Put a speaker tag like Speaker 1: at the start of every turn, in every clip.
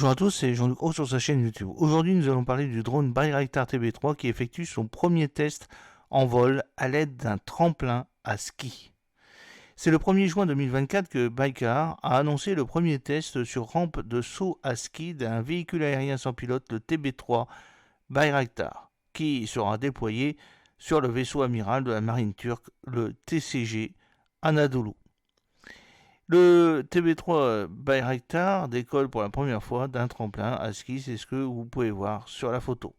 Speaker 1: Bonjour à tous, c'est Jean-Luc Haut sur sa chaîne YouTube. Aujourd'hui, nous allons parler du drone Bayraktar TB3 qui effectue son premier test en vol à l'aide d'un tremplin à ski. C'est le 1er juin 2024 que Baykar a annoncé le premier test sur rampe de saut à ski d'un véhicule aérien sans pilote, le TB3 Bayraktar, qui sera déployé sur le vaisseau amiral de la marine turque, le TCG Anadolu. Le TB3 Bayraktar décolle pour la première fois d'un tremplin à ski, c'est ce que vous pouvez voir sur la photo.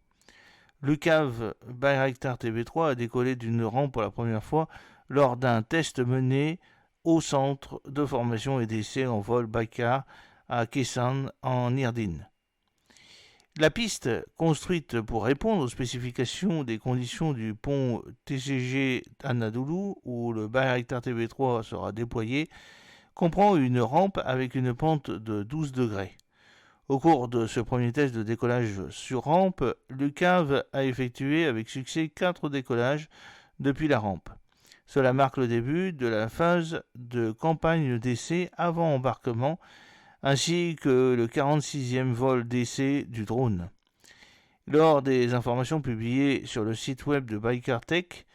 Speaker 1: Le CAV Bayraktar TB3 a décollé d'une rampe pour la première fois lors d'un test mené au centre de formation et d'essai en vol Baykar à Kesan en Irdine. La piste, construite pour répondre aux spécifications des conditions du pont TCG Anadolu, où le Bayraktar TB3 sera déployé, comprend une rampe avec une pente de 12 degrés. Au cours de ce premier test de décollage sur rampe, l'UCAV a effectué avec succès 4 décollages depuis la rampe. Cela marque le début de la phase de campagne d'essai avant embarquement, ainsi que le 46e vol d'essai du drone. Lors des informations publiées sur le site web de Baykar Tech,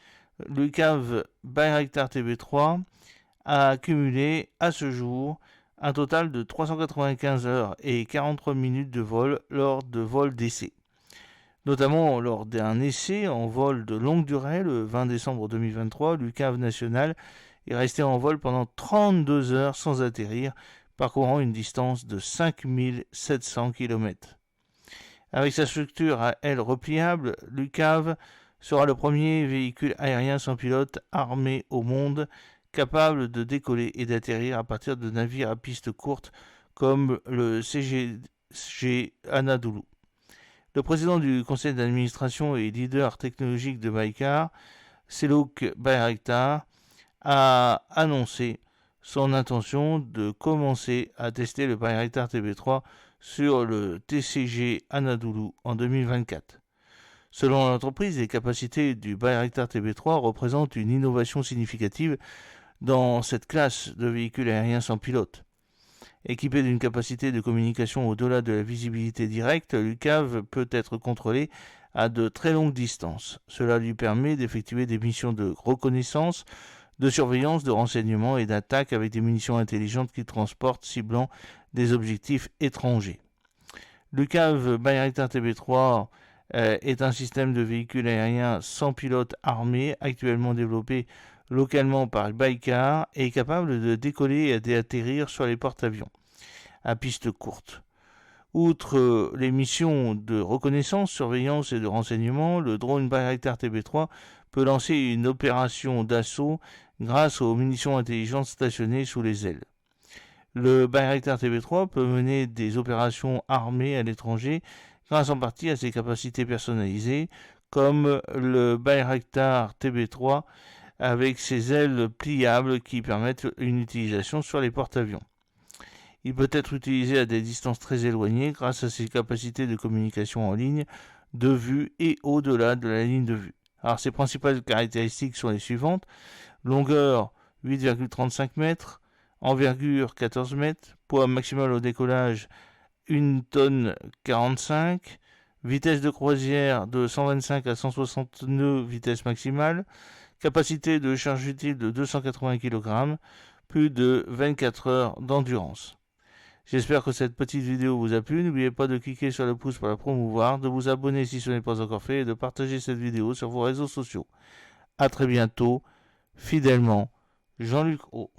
Speaker 1: l'UCAV Bayraktar TB3 a accumulé à ce jour un total de 395 heures et 43 minutes de vol lors de vols d'essai. Notamment lors d'un essai en vol de longue durée le 20 décembre 2023, l'UCAV national est resté en vol pendant 32 heures sans atterrir, parcourant une distance de 5700 km. Avec sa structure à aile repliable, l'UCAV sera le premier véhicule aérien sans pilote armé au monde capable de décoller et d'atterrir à partir de navires à piste courte comme le CGG Anadolu. Le président du conseil d'administration et leader technologique de Baykar, Seluk Bayraktar, a annoncé son intention de commencer à tester le Bayraktar TB3 sur le TCG Anadolu en 2024. Selon l'entreprise, les capacités du Bayraktar TB3 représentent une innovation significative dans cette classe de véhicules aériens sans pilote. Équipé d'une capacité de communication au-delà de la visibilité directe, l'UCAV peut être contrôlé à de très longues distances. Cela lui permet d'effectuer des missions de reconnaissance, de surveillance, de renseignement et d'attaque avec des munitions intelligentes qu'il transporte, ciblant des objectifs étrangers. L'UCAV Bayraktar TB3 est un système de véhicules aériens sans pilote armé actuellement développé localement par Baykar et est capable de décoller et d'atterrir sur les porte-avions à piste courte. Outre les missions de reconnaissance, surveillance et de renseignement, le drone Bayraktar TB3 peut lancer une opération d'assaut grâce aux munitions intelligentes stationnées sous les ailes. Le Bayraktar TB3 peut mener des opérations armées à l'étranger grâce en partie à ses capacités personnalisées, comme le Bayraktar TB3 avec ses ailes pliables qui permettent une utilisation sur les porte-avions. Il peut être utilisé à des distances très éloignées grâce à ses capacités de communication en ligne, de vue et au-delà de la ligne de vue. Alors ses principales caractéristiques sont les suivantes: longueur 8,35 mètres, envergure 14 mètres, poids maximal au décollage 1 tonne 45, vitesse de croisière de 125 à 160 nœuds vitesse maximale, capacité de charge utile de 280 kg, plus de 24 heures d'endurance. J'espère que cette petite vidéo vous a plu. N'oubliez pas de cliquer sur le pouce pour la promouvoir, de vous abonner si ce n'est pas encore fait et de partager cette vidéo sur vos réseaux sociaux. A très bientôt, fidèlement, Jean-Luc Haut.